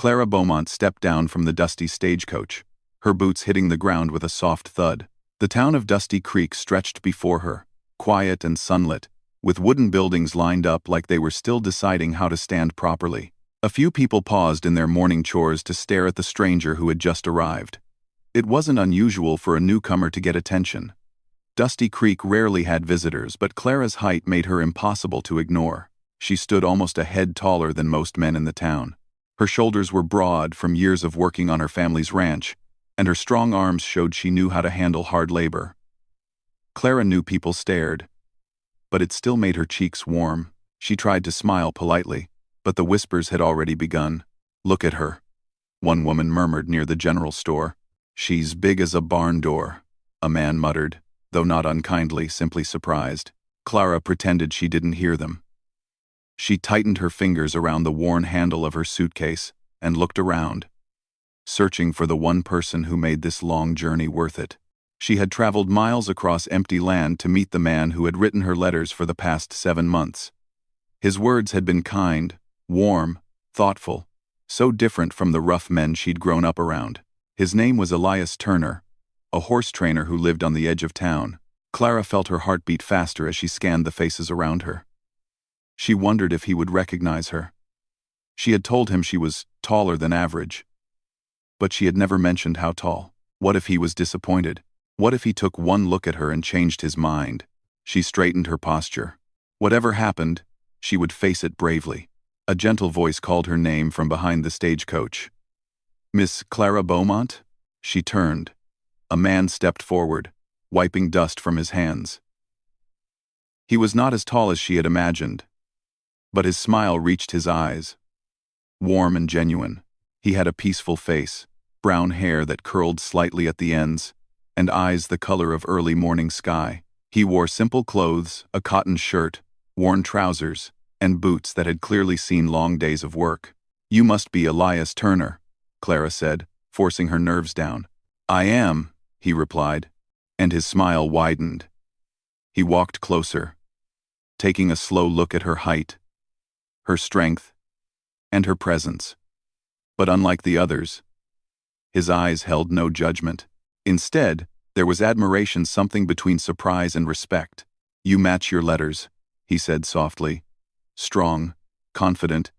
Clara Beaumont stepped down from the dusty stagecoach, her boots hitting the ground with a soft thud. The town of Dusty Creek stretched before her, quiet and sunlit, with wooden buildings lined up like they were still deciding how to stand properly. A few people paused in their morning chores to stare at the stranger who had just arrived. It wasn't unusual for a newcomer to get attention. Dusty Creek rarely had visitors, but Clara's height made her impossible to ignore. She stood almost a head taller than most men in the town. Her shoulders were broad from years of working on her family's ranch, and her strong arms showed she knew how to handle hard labor. Clara knew people stared, but it still made her cheeks warm. She tried to smile politely, but the whispers had already begun. "Look at her," one woman murmured near the general store. "She's big as a barn door," a man muttered, though not unkindly, simply surprised. Clara pretended she didn't hear them. She tightened her fingers around the worn handle of her suitcase and looked around, searching for the one person who made this long journey worth it. She had traveled miles across empty land to meet the man who had written her letters for the past 7 months. His words had been kind, warm, thoughtful, so different from the rough men she'd grown up around. His name was Elias Turner, a horse trainer who lived on the edge of town. Clara felt her heart beat faster as she scanned the faces around her. She wondered if he would recognize her. She had told him she was taller than average, but she had never mentioned how tall. What if he was disappointed? What if he took one look at her and changed his mind? She straightened her posture. Whatever happened, she would face it bravely. A gentle voice called her name from behind the stagecoach. "Miss Clara Beaumont?" She turned. A man stepped forward, wiping dust from his hands. He was not as tall as she had imagined, but his smile reached his eyes. Warm and genuine, he had a peaceful face, brown hair that curled slightly at the ends, and eyes the color of early morning sky. He wore simple clothes, a cotton shirt, worn trousers, and boots that had clearly seen long days of work. "You must be Elias Turner," Clara said, forcing her nerves down. "I am," he replied, and his smile widened. He walked closer, taking a slow look at her height, her strength, and her presence. But unlike the others, his eyes held no judgment. Instead, there was admiration, something between surprise and respect. "You match your letters," he said softly. Strong, confident,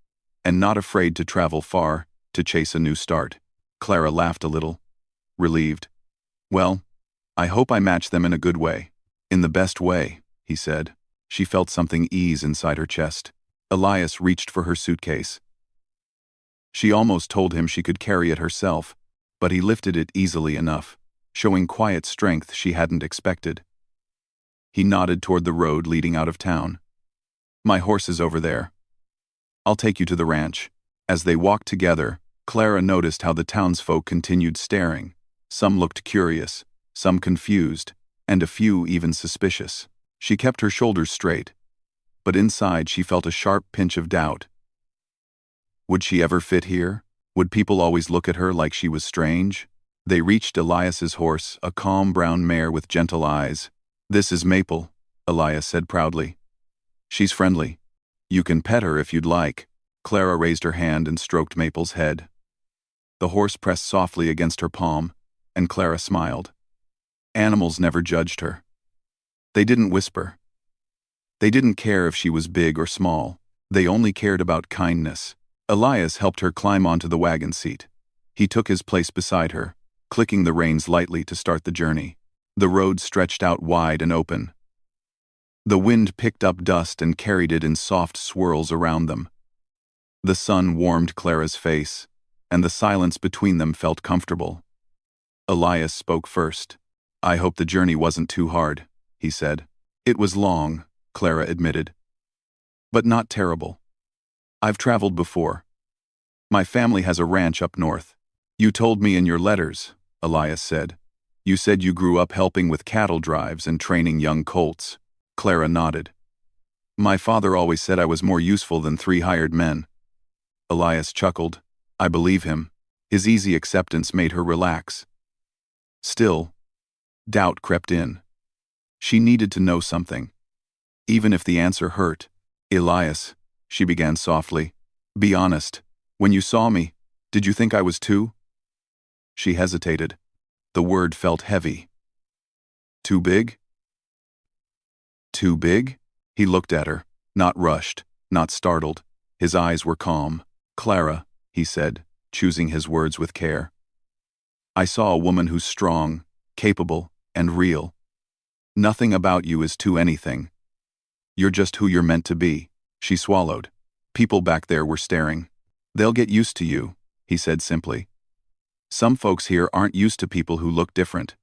and not afraid to travel far to chase a new start. Clara laughed a little, relieved. "Well, I hope I match them in a good way." "In the best way," he said. She felt something ease inside her chest. Elias reached for her suitcase. She almost told him she could carry it herself, but he lifted it easily enough, showing quiet strength she hadn't expected. He nodded toward the road leading out of town. "My horse is over there. I'll take you to the ranch." As they walked together, Clara noticed how the townsfolk continued staring. Some looked curious, some confused, and a few even suspicious. She kept her shoulders straight, but inside she felt a sharp pinch of doubt. Would she ever fit here? Would people always look at her like she was strange? They reached Elias's horse, a calm brown mare with gentle eyes. "This is Maple," Elias said proudly. "She's friendly. You can pet her if you'd like." Clara raised her hand and stroked Maple's head. The horse pressed softly against her palm, and Clara smiled. Animals never judged her. They didn't whisper. They didn't care if she was big or small. They only cared about kindness. Elias helped her climb onto the wagon seat. He took his place beside her, clicking the reins lightly to start the journey. The road stretched out wide and open. The wind picked up dust and carried it in soft swirls around them. The sun warmed Clara's face, and the silence between them felt comfortable. Elias spoke first. "I hope the journey wasn't too hard," he said. "It was long," Clara admitted, "but not terrible. I've traveled before. My family has a ranch up north." "You told me in your letters," Elias said. "You said you grew up helping with cattle drives and training young colts." Clara nodded. "My father always said I was more useful than 3 hired men." Elias chuckled. "I believe him." His easy acceptance made her relax. Still, doubt crept in. She needed to know something, even if the answer hurt. "Elias," she began softly, "be honest. When you saw me, Did you think I was too? She hesitated. The word felt heavy. Too big? Too big? He looked at her, not rushed, not startled. His eyes were calm. Clara, he said, choosing his words with care. I saw a woman who's strong, capable, and real. Nothing about you is too anything. You're just who you're meant to be. She swallowed. People back there were staring. They'll get used to you, he said simply. Some folks here aren't used to people who look different.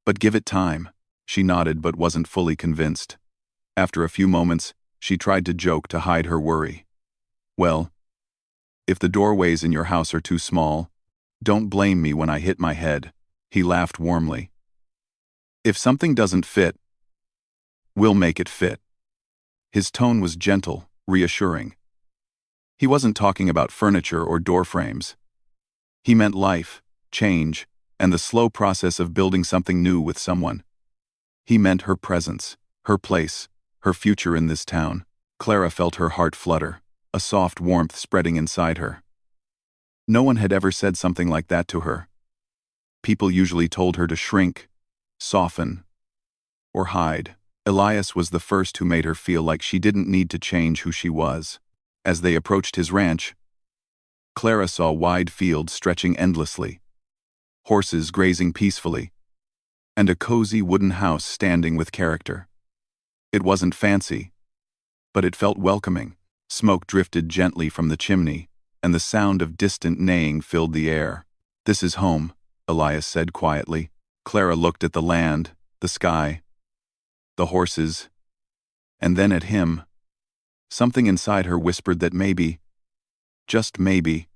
But give it time. She nodded but wasn't fully convinced. After a few moments, she tried to joke to hide her worry. Well, if the doorways in your house are too small, don't blame me when I hit my head. He laughed warmly. If something doesn't fit, we'll make it fit. His tone was gentle, reassuring. He wasn't talking about furniture or door frames. He meant life, change, and the slow process of building something new with someone. He meant her presence, her place, her future in this town. Clara felt her heart flutter, a soft warmth spreading inside her. No one had ever said something like that to her. People usually told her to shrink, soften, or hide. Elias was the first who made her feel like she didn't need to change who she was. As they approached his ranch, Clara saw wide fields stretching endlessly, horses grazing peacefully, and a cozy wooden house standing with character. It wasn't fancy, but it felt welcoming. Smoke drifted gently from the chimney, and the sound of distant neighing filled the air. This is home, Elias said quietly. Clara looked at the land, the sky, the horses, and then at him. Something inside her whispered that maybe, just maybe,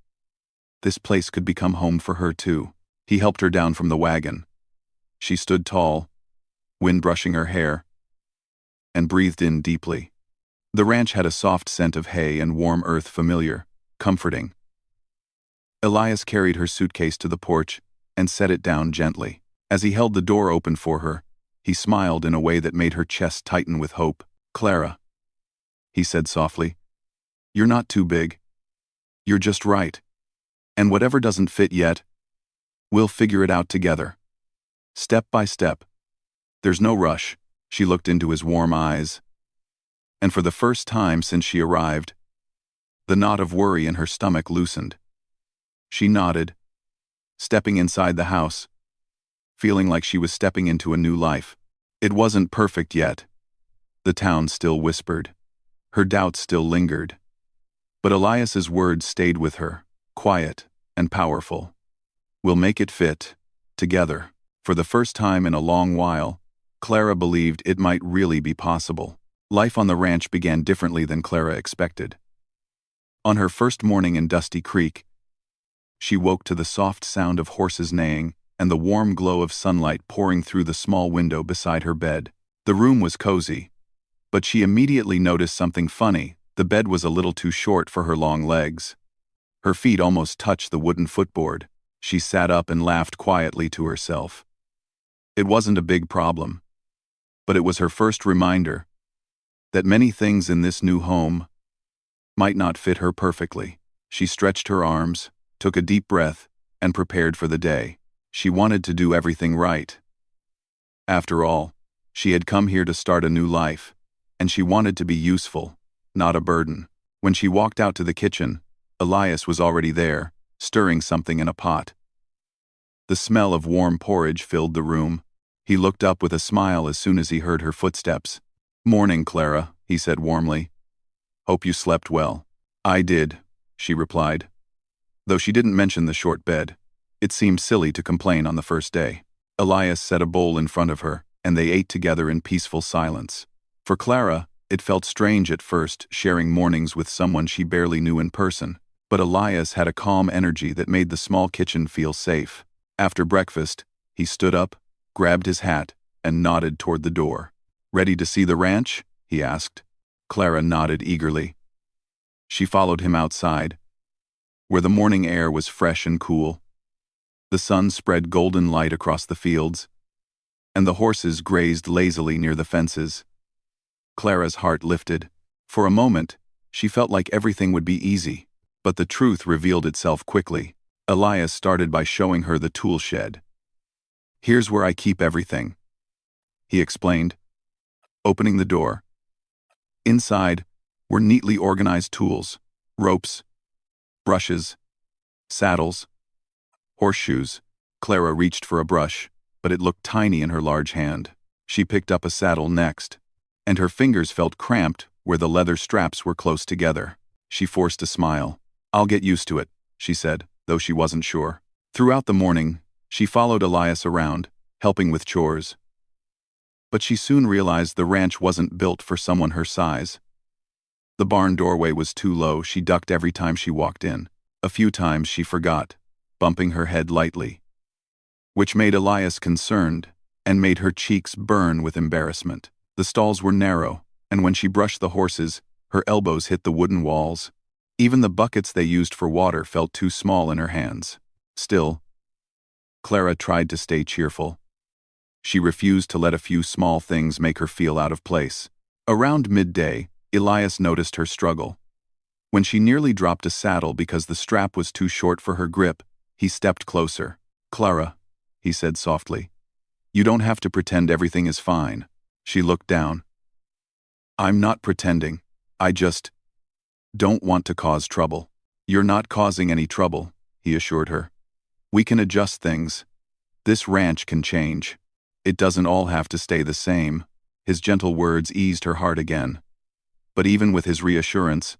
this place could become home for her too. He helped her down from the wagon. She stood tall, wind brushing her hair, and breathed in deeply. The ranch had a soft scent of hay and warm earth, familiar, comforting. Elias carried her suitcase to the porch and set it down gently. As he held the door open for her, he smiled in a way that made her chest tighten with hope. Clara, he said softly, you're not too big. You're just right. And whatever doesn't fit yet, we'll figure it out together. Step by step. There's no rush. She looked into his warm eyes. And for the first time since she arrived, the knot of worry in her stomach loosened. She nodded, stepping inside the house, feeling like she was stepping into a new life. It wasn't perfect yet. The town still whispered. Her doubts still lingered. But Elias's words stayed with her, quiet and powerful. We'll make it fit, together. For the first time in a long while, Clara believed it might really be possible. Life on the ranch began differently than Clara expected. On her first morning in Dusty Creek, she woke to the soft sound of horses neighing and the warm glow of sunlight pouring through the small window beside her bed. The room was cozy, but she immediately noticed something funny. The bed was a little too short for her long legs. Her feet almost touched the wooden footboard. She sat up and laughed quietly to herself. It wasn't a big problem, but it was her first reminder that many things in this new home might not fit her perfectly. She stretched her arms, took a deep breath, and prepared for the day. She wanted to do everything right. After all, she had come here to start a new life, and she wanted to be useful, not a burden. When she walked out to the kitchen, Elias was already there, stirring something in a pot. The smell of warm porridge filled the room. He looked up with a smile as soon as he heard her footsteps. "Morning, Clara," he said warmly. "Hope you slept well." "I did," she replied. Though she didn't mention the short bed, it seemed silly to complain on the first day. Elias set a bowl in front of her, and they ate together in peaceful silence. For Clara, it felt strange at first, sharing mornings with someone she barely knew in person. But Elias had a calm energy that made the small kitchen feel safe. After breakfast, he stood up, grabbed his hat, and nodded toward the door. "Ready to see the ranch?" he asked. Clara nodded eagerly. She followed him outside, where the morning air was fresh and cool. The sun spread golden light across the fields, and the horses grazed lazily near the fences. Clara's heart lifted. For a moment, she felt like everything would be easy, but the truth revealed itself quickly. Elias started by showing her the tool shed. "Here's where I keep everything," he explained, opening the door. Inside were neatly organized tools: ropes, brushes, saddles, horseshoes. Clara reached for a brush, but it looked tiny in her large hand. She picked up a saddle next, and her fingers felt cramped where the leather straps were close together. She forced a smile. "I'll get used to it," she said, though she wasn't sure. Throughout the morning, she followed Elias around, helping with chores. But she soon realized the ranch wasn't built for someone her size. The barn doorway was too low. She ducked every time she walked in. A few times she forgot, bumping her head lightly, which made Elias concerned and made her cheeks burn with embarrassment. The stalls were narrow, and when she brushed the horses, her elbows hit the wooden walls. Even the buckets they used for water felt too small in her hands. Still, Clara tried to stay cheerful. She refused to let a few small things make her feel out of place. Around midday, Elias noticed her struggle. When she nearly dropped a saddle because the strap was too short for her grip, he stepped closer. "Clara," he said softly, "you don't have to pretend everything is fine." She looked down. "I'm not pretending. I just don't want to cause trouble." "You're not causing any trouble," he assured her. "We can adjust things. This ranch can change. It doesn't all have to stay the same." His gentle words eased her heart again. But even with his reassurance,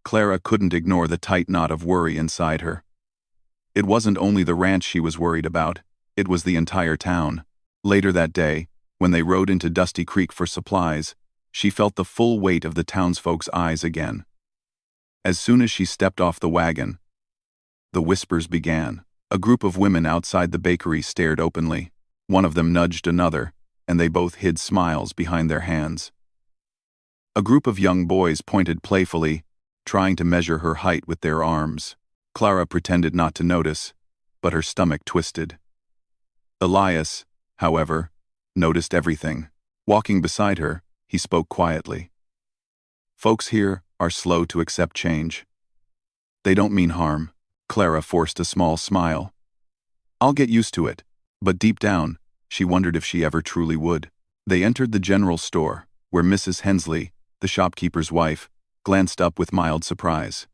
Clara couldn't ignore the tight knot of worry inside her. It wasn't only the ranch she was worried about, it was the entire town. Later that day, when they rode into Dusty Creek for supplies, she felt the full weight of the townsfolk's eyes again. As soon as she stepped off the wagon, the whispers began. A group of women outside the bakery stared openly. One of them nudged another, and they both hid smiles behind their hands. A group of young boys pointed playfully, trying to measure her height with their arms. Clara pretended not to notice, but her stomach twisted. Elias, however, noticed everything. Walking beside her, he spoke quietly. "Folks here are slow to accept change. They don't mean harm." Clara forced a small smile. "I'll get used to it." But deep down, she wondered if she ever truly would. They entered the general store, where Mrs. Hensley, the shopkeeper's wife, glanced up with mild surprise.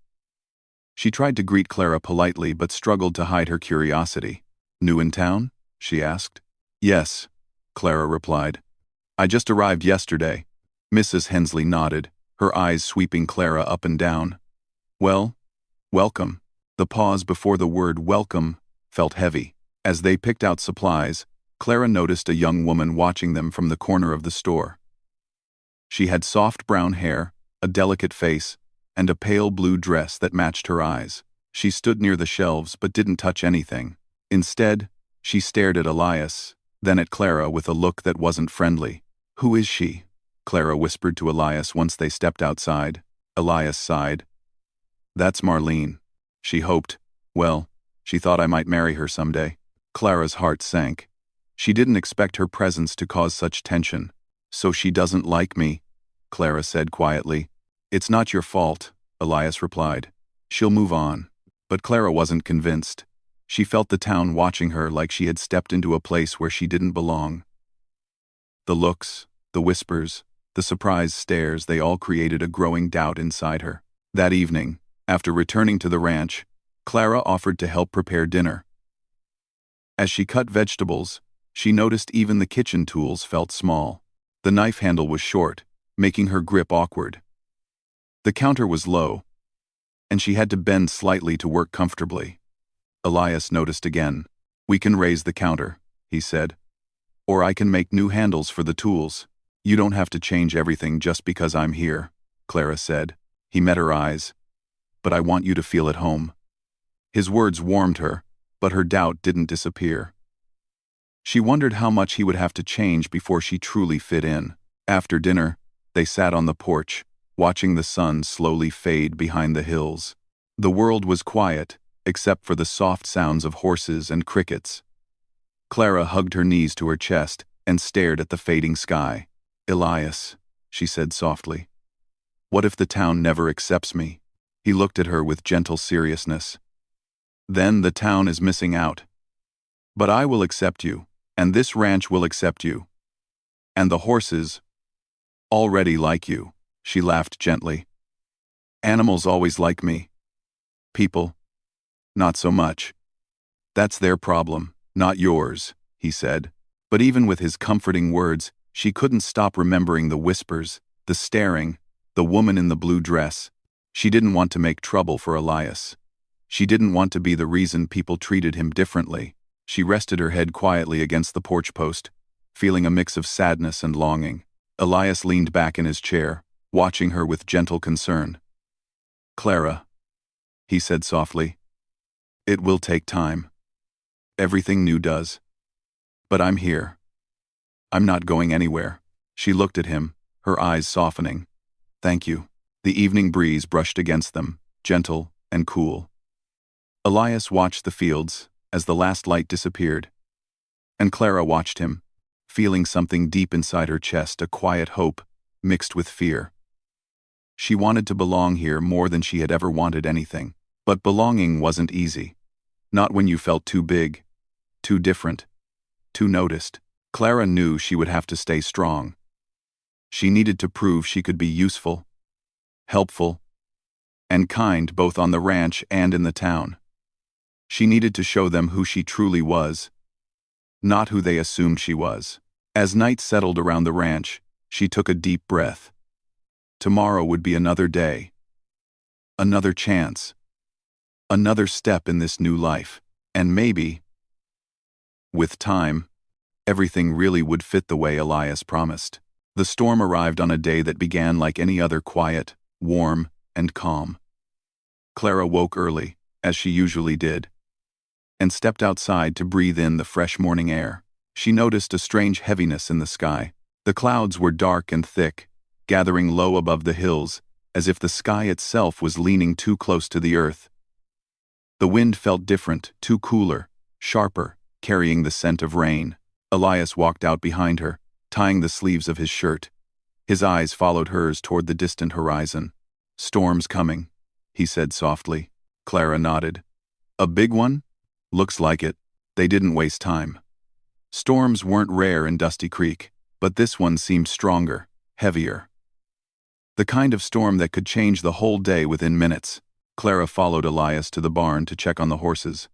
She tried to greet Clara politely but struggled to hide her curiosity. "New in town?" she asked. "Yes," Clara replied. "I just arrived yesterday." Mrs. Hensley nodded, her eyes sweeping Clara up and down. "Well, welcome." The pause before the word welcome felt heavy. As they picked out supplies, Clara noticed a young woman watching them from the corner of the store. She had soft brown hair, a delicate face, and a pale blue dress that matched her eyes. She stood near the shelves but didn't touch anything. Instead, she stared at Elias, then at Clara with a look that wasn't friendly. "Who is she?" Clara whispered to Elias once they stepped outside. Elias sighed. "That's Marlene." She hoped, well, she thought I might marry her someday. Clara's heart sank. She didn't expect her presence to cause such tension. "So she doesn't like me," Clara said quietly. "It's not your fault," Elias replied. "She'll move on." But Clara wasn't convinced. She felt the town watching her like she had stepped into a place where she didn't belong. The looks, the whispers, the surprised stares, they all created a growing doubt inside her. That evening, after returning to the ranch, Clara offered to help prepare dinner. As she cut vegetables, she noticed even the kitchen tools felt small. The knife handle was short, making her grip awkward. The counter was low, and she had to bend slightly to work comfortably. Elias noticed again. "We can raise the counter," he said. "Or I can make new handles for the tools." "You don't have to change everything just because I'm here," Clara said. He met her eyes. "But I want you to feel at home." His words warmed her, but her doubt didn't disappear. She wondered how much he would have to change before she truly fit in. After dinner, they sat on the porch, watching the sun slowly fade behind the hills. The world was quiet, except for the soft sounds of horses and crickets. Clara hugged her knees to her chest and stared at the fading sky. "Elias," she said softly, "what if the town never accepts me?" He looked at her with gentle seriousness. then the town is missing out. But I will accept you, and this ranch will accept you. And the horses already like you, she laughed gently. Animals always like me. People, not so much. That's their problem, not yours, he said. But even with his comforting words, she couldn't stop remembering the whispers, the staring, the woman in the blue dress. She didn't want to make trouble for Elias. She didn't want to be the reason people treated him differently. She rested her head quietly against the porch post, feeling a mix of sadness and longing. Elias leaned back in his chair, watching her with gentle concern. Clara, he said softly, it will take time. Everything new does. But I'm here. I'm not going anywhere. She looked at him, her eyes softening. Thank you. The evening breeze brushed against them, gentle and cool. Elias watched the fields as the last light disappeared. And Clara watched him, feeling something deep inside her chest, a quiet hope mixed with fear. She wanted to belong here more than she had ever wanted anything. But belonging wasn't easy. Not when you felt too big, too different, too noticed. Clara knew she would have to stay strong. She needed to prove she could be useful, helpful, and kind both on the ranch and in the town. She needed to show them who she truly was, not who they assumed she was. As night settled around the ranch, she took a deep breath. Tomorrow would be another day, another chance, another step in this new life, and maybe, with time, everything really would fit the way Elias promised. The storm arrived on a day that began like any other, quiet, warm, and calm. Clara woke early, as she usually did, and stepped outside to breathe in the fresh morning air. She noticed a strange heaviness in the sky. The clouds were dark and thick, gathering low above the hills, as if the sky itself was leaning too close to the earth. The wind felt different, too cooler, sharper, carrying the scent of rain. Elias walked out behind her, tying the sleeves of his shirt. His eyes followed hers toward the distant horizon. Storm's coming, he said softly. Clara nodded. A big one? Looks like it. They didn't waste time. Storms weren't rare in Dusty Creek, but this one seemed stronger, heavier. The kind of storm that could change the whole day within minutes. Clara followed Elias to the barn to check on the horses.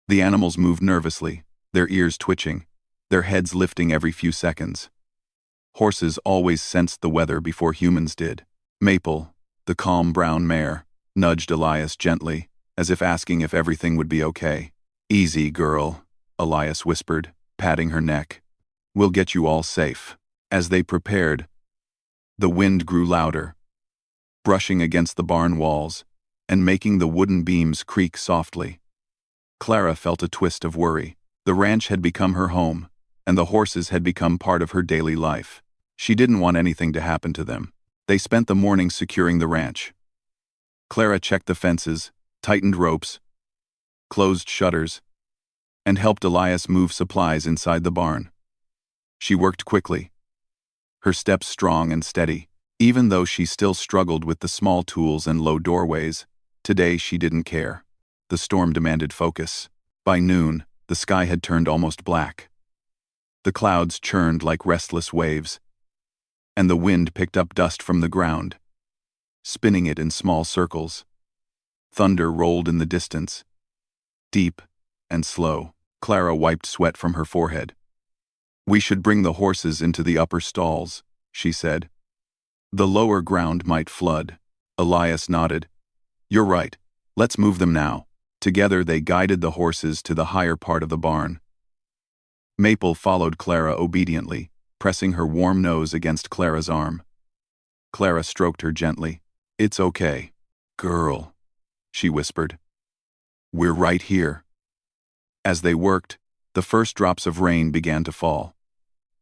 The animals moved nervously, their ears twitching, their heads lifting every few seconds. Horses always sensed the weather before humans did. Maple, the calm brown mare, nudged Elias gently, as if asking if everything would be okay. Easy, girl, Elias whispered, patting her neck. We'll get you all safe. As they prepared, the wind grew louder, brushing against the barn walls and making the wooden beams creak softly. Clara felt a twist of worry. The ranch had become her home, and the horses had become part of her daily life. She didn't want anything to happen to them. They spent the morning securing the ranch. Clara checked the fences, tightened ropes, closed shutters, and helped Elias move supplies inside the barn. She worked quickly, her steps strong and steady. Even though she still struggled with the small tools and low doorways, today she didn't care. The storm demanded focus. By noon, the sky had turned almost black. The clouds churned like restless waves, and the wind picked up dust from the ground, spinning it in small circles. Thunder rolled in the distance, deep and slow. Clara wiped sweat from her forehead. We should bring the horses into the upper stalls, she said. The lower ground might flood. Elias nodded. You're right. Let's move them now. Together they guided the horses to the higher part of the barn. Maple followed Clara obediently, pressing her warm nose against Clara's arm. Clara stroked her gently. It's okay, girl, she whispered. We're right here. As they worked, the first drops of rain began to fall.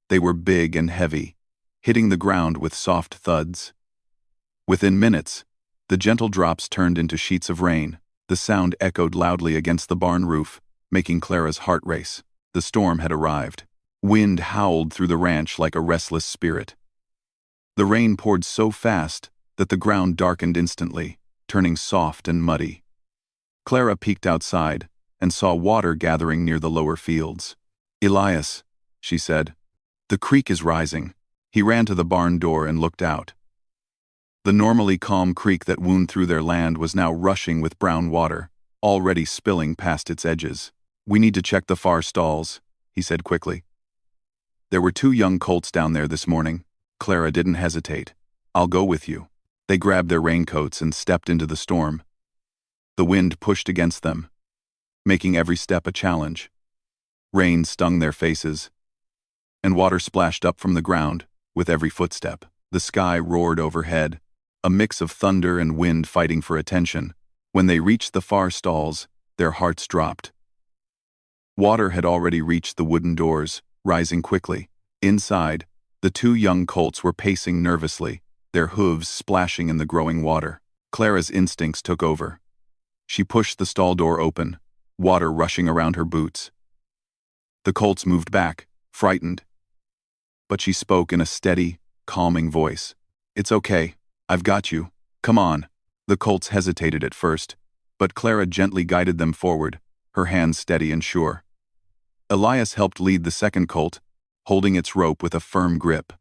They were big and heavy, hitting the ground with soft thuds. Within minutes, the gentle drops turned into sheets of rain. The sound echoed loudly against the barn roof, making Clara's heart race. The storm had arrived. Wind howled through the ranch like a restless spirit. The rain poured so fast that the ground darkened instantly, turning soft and muddy. Clara peeked outside and saw water gathering near the lower fields. "Elias," she said, "the creek is rising." He ran to the barn door and looked out. The normally calm creek that wound through their land was now rushing with brown water, already spilling past its edges. "We need to check the far stalls," he said quickly. "There were 2 young colts down there this morning." Clara didn't hesitate. "I'll go with you." They grabbed their raincoats and stepped into the storm. The wind pushed against them, making every step a challenge. Rain stung their faces, and water splashed up from the ground with every footstep. The sky roared overhead, a mix of thunder and wind fighting for attention. When they reached the far stalls, their hearts dropped. Water had already reached the wooden doors, rising quickly. Inside, the 2 young colts were pacing nervously, their hooves splashing in the growing water. Clara's instincts took over. She pushed the stall door open, water rushing around her boots. The colts moved back, frightened. But she spoke in a steady, calming voice. "It's okay. I've got you. Come on." The colts hesitated at first, but Clara gently guided them forward, her hands steady and sure. Elias helped lead the second colt, holding its rope with a firm grip.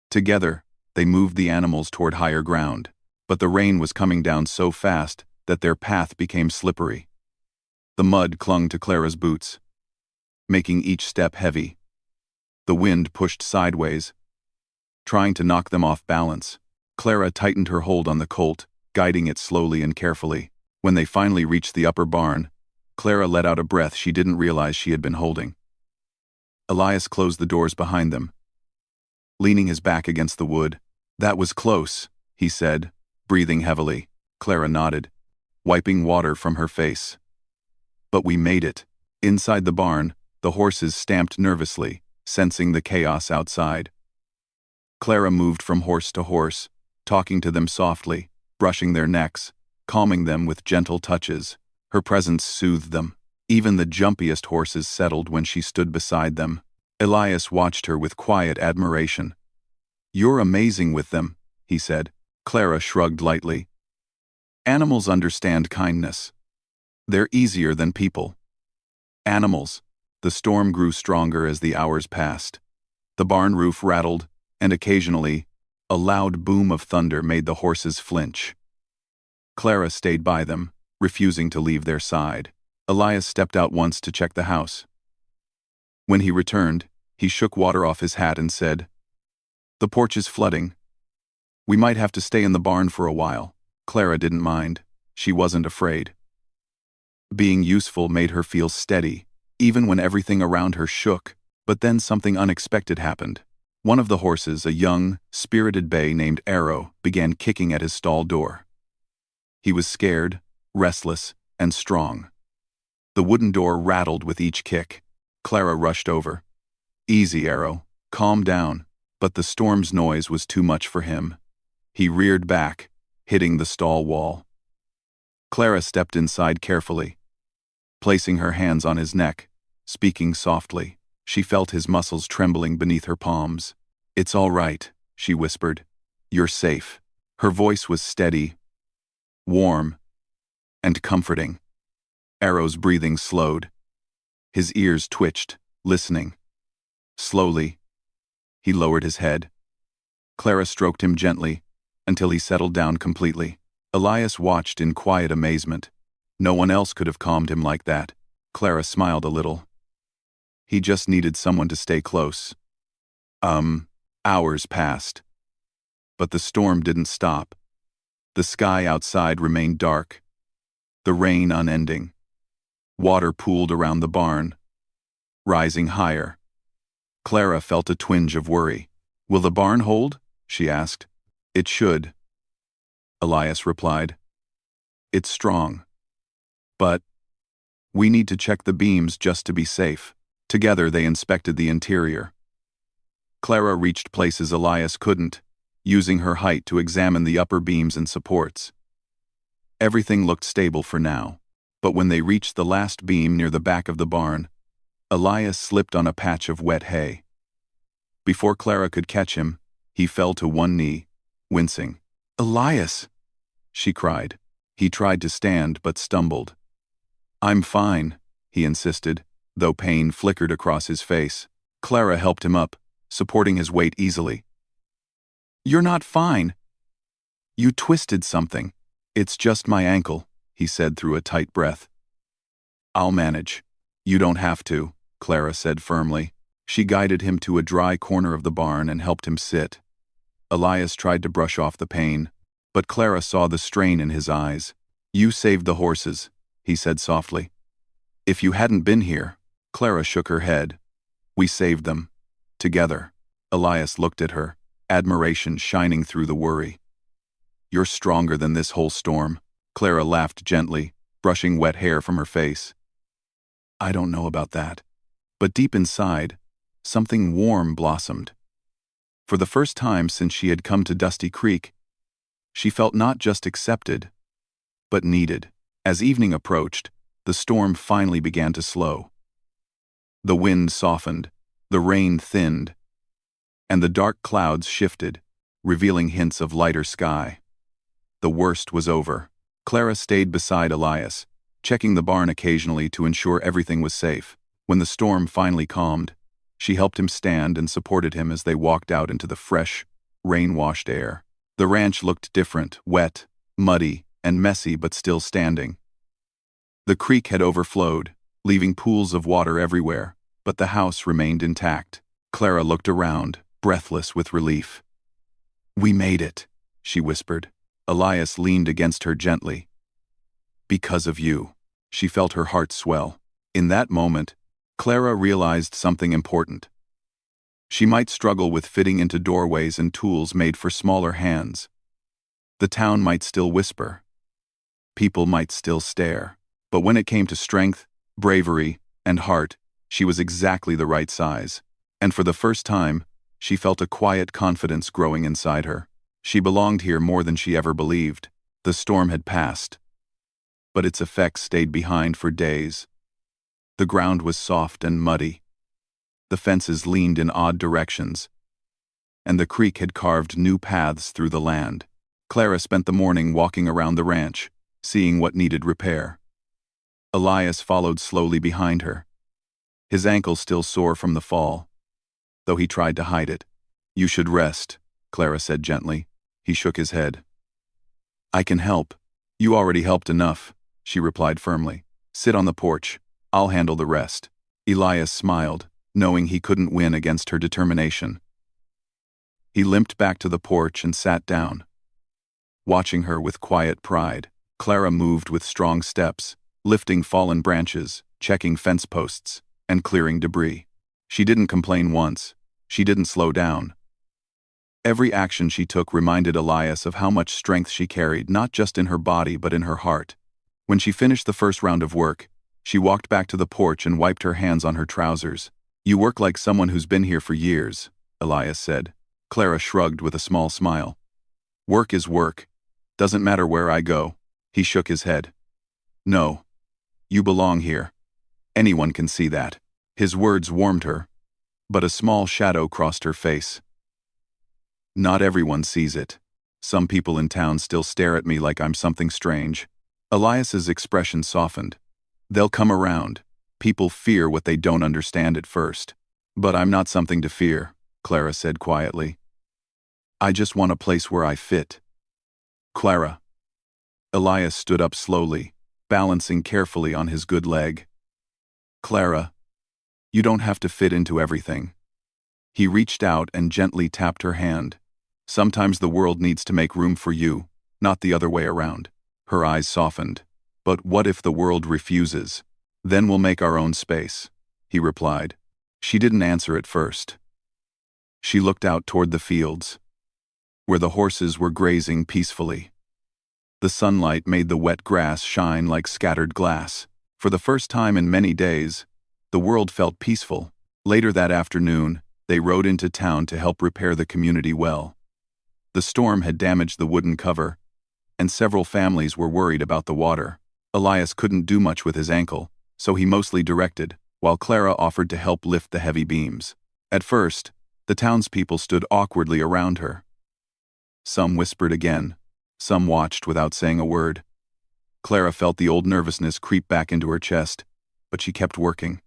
Together, they moved the animals toward higher ground, but the rain was coming down so fast that their path became slippery. The mud clung to Clara's boots, making each step heavy. The wind pushed sideways, trying to knock them off balance. Clara tightened her hold on the colt, guiding it slowly and carefully. When they finally reached the upper barn, Clara let out a breath she didn't realize she had been holding. Elias closed the doors behind them, leaning his back against the wood. "That was close," he said, breathing heavily. Clara nodded, wiping water from her face. "But we made it." Inside the barn, the horses stamped nervously, sensing the chaos outside. Clara moved from horse to horse, talking to them softly, brushing their necks, calming them with gentle touches. Her presence soothed them. Even the jumpiest horses settled when she stood beside them. Elias watched her with quiet admiration. "You're amazing with them," he said. Clara shrugged lightly. "Animals understand kindness. They're easier than people." Animals. The storm grew stronger as the hours passed. The barn roof rattled, and occasionally, a loud boom of thunder made the horses flinch. Clara stayed by them, refusing to leave their side. Elias stepped out once to check the house. When he returned, he shook water off his hat and said, "The porch is flooding. We might have to stay in the barn for a while." Clara didn't mind. She wasn't afraid. Being useful made her feel steady, even when everything around her shook. But then something unexpected happened. One of the horses, a young, spirited bay named Arrow, began kicking at his stall door. He was scared, restless, and strong. The wooden door rattled with each kick. Clara rushed over. "Easy, Arrow. Calm down." But the storm's noise was too much for him. He reared back, hitting the stall wall. Clara stepped inside carefully, placing her hands on his neck, speaking softly. She felt his muscles trembling beneath her palms. "It's all right," she whispered. "You're safe." Her voice was steady, warm, and comforting. Arrow's breathing slowed. His ears twitched, listening. Slowly, he lowered his head. Clara stroked him gently, until he settled down completely. Elias watched in quiet amazement. No one else could have calmed him like that. Clara smiled a little. He just needed someone to stay close. Hours passed. But the storm didn't stop. The sky outside remained dark, the rain unending. Water pooled around the barn, rising higher. Clara felt a twinge of worry. "Will the barn hold?" she asked. "It should," Elias replied. "It's strong. But we need to check the beams just to be safe." Together they inspected the interior. Clara reached places Elias couldn't, using her height to examine the upper beams and supports. Everything looked stable for now, but when they reached the last beam near the back of the barn, Elias slipped on a patch of wet hay. Before Clara could catch him, he fell to one knee, wincing. "Elias!" she cried. He tried to stand but stumbled. "I'm fine," he insisted, though pain flickered across his face. Clara helped him up, supporting his weight easily. "You're not fine. You twisted something." "It's just my ankle," he said through a tight breath. "I'll manage." "You don't have to," Clara said firmly. She guided him to a dry corner of the barn and helped him sit. Elias tried to brush off the pain, but Clara saw the strain in his eyes. "You saved the horses," he said softly. "If you hadn't been here," Clara shook her head. "We saved them. Together." Elias looked at her, admiration shining through the worry. "You're stronger than this whole storm." Clara laughed gently, brushing wet hair from her face. "I don't know about that." But deep inside, something warm blossomed. For the first time since she had come to Dusty Creek, she felt not just accepted, but needed. As evening approached, the storm finally began to slow. The wind softened, the rain thinned, and the dark clouds shifted, revealing hints of lighter sky. The worst was over. Clara stayed beside Elias, checking the barn occasionally to ensure everything was safe. When the storm finally calmed, she helped him stand and supported him as they walked out into the fresh, rain-washed air. The ranch looked different, wet, muddy, and messy but still standing. The creek had overflowed, leaving pools of water everywhere, but the house remained intact. Clara looked around, breathless with relief. "We made it," she whispered. Elias leaned against her gently. "Because of you." She felt her heart swell. In that moment, Clara realized something important. She might struggle with fitting into doorways and tools made for smaller hands. The town might still whisper. People might still stare. But when it came to strength, bravery, and heart, she was exactly the right size. And for the first time, she felt a quiet confidence growing inside her. She belonged here more than she ever believed. The storm had passed, but its effects stayed behind for days. The ground was soft and muddy. The fences leaned in odd directions, and the creek had carved new paths through the land. Clara spent the morning walking around the ranch, seeing what needed repair. Elias followed slowly behind her, his ankle still sore from the fall, though he tried to hide it. "You should rest," Clara said gently. He shook his head. "I can help." "You already helped enough," she replied firmly. "Sit on the porch. I'll handle the rest." Elias smiled, knowing he couldn't win against her determination. He limped back to the porch and sat down, watching her with quiet pride. Clara moved with strong steps, lifting fallen branches, checking fence posts, and clearing debris. She didn't complain once. She didn't slow down. Every action she took reminded Elias of how much strength she carried, not just in her body but in her heart. When she finished the first round of work, she walked back to the porch and wiped her hands on her trousers. "You work like someone who's been here for years," Elias said. Clara shrugged with a small smile. "Work is work. Doesn't matter where I go." He shook his head. "No. You belong here. Anyone can see that." His words warmed her, but a small shadow crossed her face. "Not everyone sees it. Some people in town still stare at me like I'm something strange." Elias's expression softened. "They'll come around. People fear what they don't understand at first. But I'm not something to fear," Clara said quietly. "I just want a place where I fit." "Clara." Elias stood up slowly, balancing carefully on his good leg. "Clara, you don't have to fit into everything." He reached out and gently tapped her hand. "Sometimes the world needs to make room for you, not the other way around." Her eyes softened. "But what if the world refuses? Then we'll make our own space," he replied. She didn't answer at first. She looked out toward the fields, where the horses were grazing peacefully. The sunlight made the wet grass shine like scattered glass. For the first time in many days, the world felt peaceful. Later that afternoon, they rode into town to help repair the community well. The storm had damaged the wooden cover, and several families were worried about the water. Elias couldn't do much with his ankle, so he mostly directed, while Clara offered to help lift the heavy beams. At first, the townspeople stood awkwardly around her. Some whispered again, some watched without saying a word. Clara felt the old nervousness creep back into her chest, but she kept working.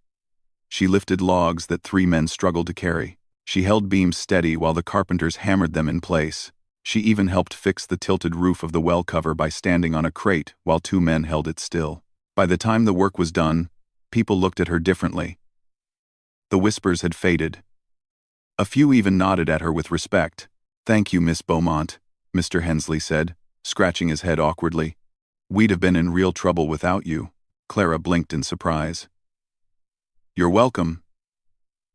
She lifted logs that 3 men struggled to carry. She held beams steady while the carpenters hammered them in place. She even helped fix the tilted roof of the well cover by standing on a crate while 2 men held it still. By the time the work was done, people looked at her differently. The whispers had faded. A few even nodded at her with respect. "Thank you, Miss Beaumont," Mr. Hensley said, scratching his head awkwardly. "We'd have been in real trouble without you." Clara blinked in surprise. "You're welcome,"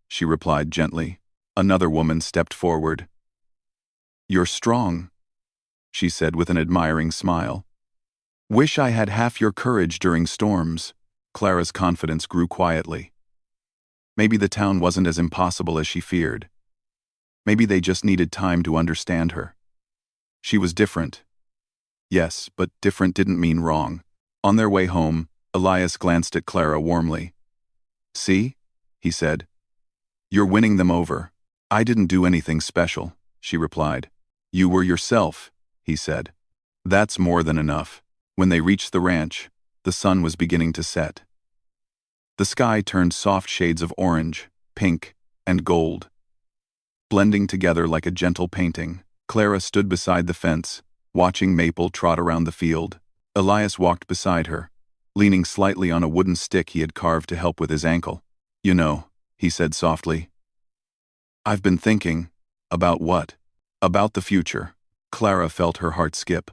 she replied gently. Another woman stepped forward. "You're strong," she said with an admiring smile. "Wish I had half your courage during storms." Clara's confidence grew quietly. Maybe the town wasn't as impossible as she feared. Maybe they just needed time to understand her. She was different. Yes, but different didn't mean wrong. On their way home, Elias glanced at Clara warmly. "See?" he said. "You're winning them over." "I didn't do anything special," she replied. "You were yourself," he said. "That's more than enough." When they reached the ranch, the sun was beginning to set. The sky turned soft shades of orange, pink, and gold. Blending together like a gentle painting, Clara stood beside the fence, watching Maple trot around the field. Elias walked beside her, leaning slightly on a wooden stick he had carved to help with his ankle. "You know," he said softly, "I've been thinking." "About what?" "About the future." Clara felt her heart skip.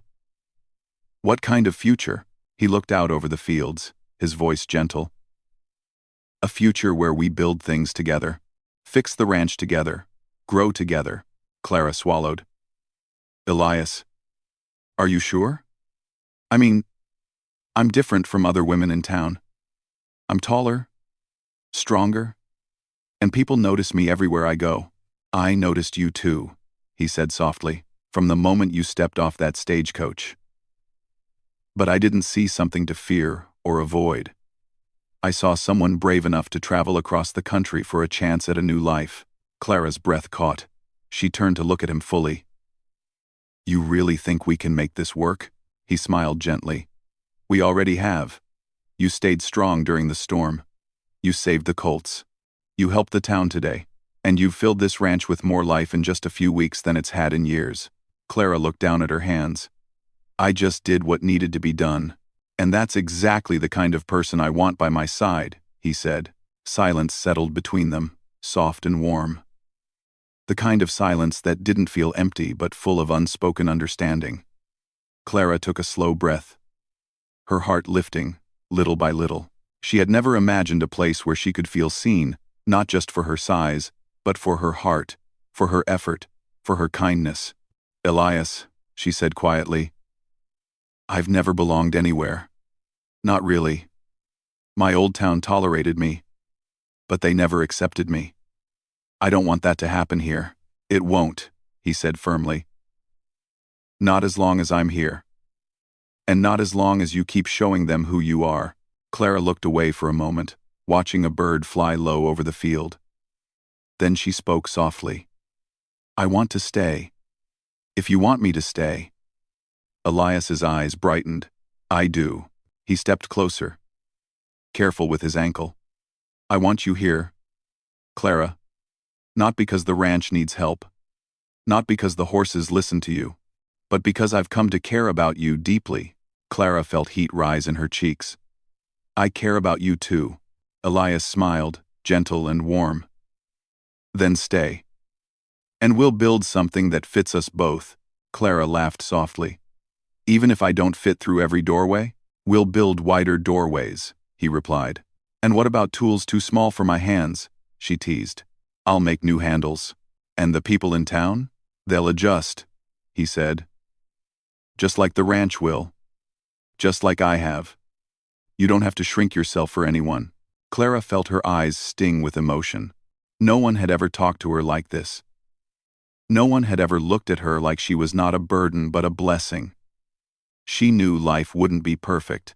"What kind of future?" He looked out over the fields, his voice gentle. "A future where we build things together. Fix the ranch together. Grow together." Clara swallowed. "Elias, are you sure? I mean, I'm different from other women in town. I'm taller, stronger, and people notice me everywhere I go." "I noticed you too," he said softly, "from the moment you stepped off that stagecoach. But I didn't see something to fear or avoid. I saw someone brave enough to travel across the country for a chance at a new life." Clara's breath caught. She turned to look at him fully. "You really think we can make this work?" He smiled gently. "We already have. You stayed strong during the storm. You saved the colts. You helped the town today. And you've filled this ranch with more life in just a few weeks than it's had in years." Clara looked down at her hands. "I just did what needed to be done. And that's exactly the kind of person I want by my side," he said. Silence settled between them, soft and warm. The kind of silence that didn't feel empty but full of unspoken understanding. Clara took a slow breath, her heart lifting, little by little. She had never imagined a place where she could feel seen, not just for her size, but for her heart, for her effort, for her kindness. "Elias," she said quietly, "I've never belonged anywhere. Not really. My old town tolerated me, but they never accepted me. I don't want that to happen here." "It won't," he said firmly. "Not as long as I'm here. And not as long as you keep showing them who you are." Clara looked away for a moment, watching a bird fly low over the field. Then she spoke softly. "I want to stay. If you want me to stay." Elias's eyes brightened. "I do." He stepped closer, careful with his ankle. "I want you here, Clara. Not because the ranch needs help. Not because the horses listen to you. But because I've come to care about you deeply." Clara felt heat rise in her cheeks. "I care about you too." Elias smiled, gentle and warm. "Then stay. And we'll build something that fits us both." Clara laughed softly. "Even if I don't fit through every doorway, we'll build wider doorways," he replied. "And what about tools too small for my hands?" she teased. "I'll make new handles. And the people in town? They'll adjust," he said. "Just like the ranch will. Just like I have. You don't have to shrink yourself for anyone." Clara felt her eyes sting with emotion. No one had ever talked to her like this. No one had ever looked at her like she was not a burden but a blessing. She knew life wouldn't be perfect.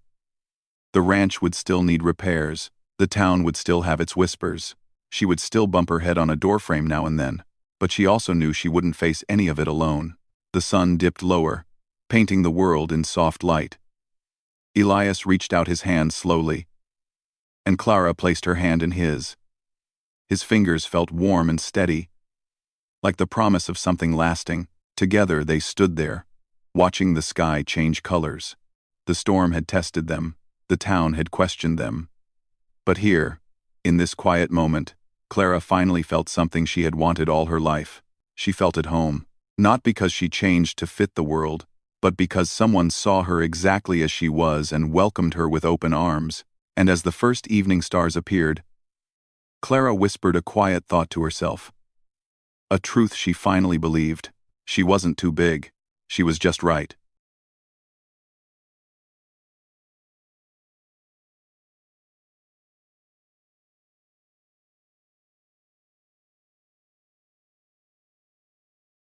The ranch would still need repairs. The town would still have its whispers. She would still bump her head on a doorframe now and then, but she also knew she wouldn't face any of it alone. The sun dipped lower, painting the world in soft light. Elias reached out his hand slowly, and Clara placed her hand in his. His fingers felt warm and steady, like the promise of something lasting. Together they stood there, watching the sky change colors. The storm had tested them, the town had questioned them. But here, in this quiet moment, Clara finally felt something she had wanted all her life. She felt at home, not because she changed to fit the world, but because someone saw her exactly as she was and welcomed her with open arms. And as the first evening stars appeared, Clara whispered a quiet thought to herself. A truth she finally believed. She wasn't too big. She was just right.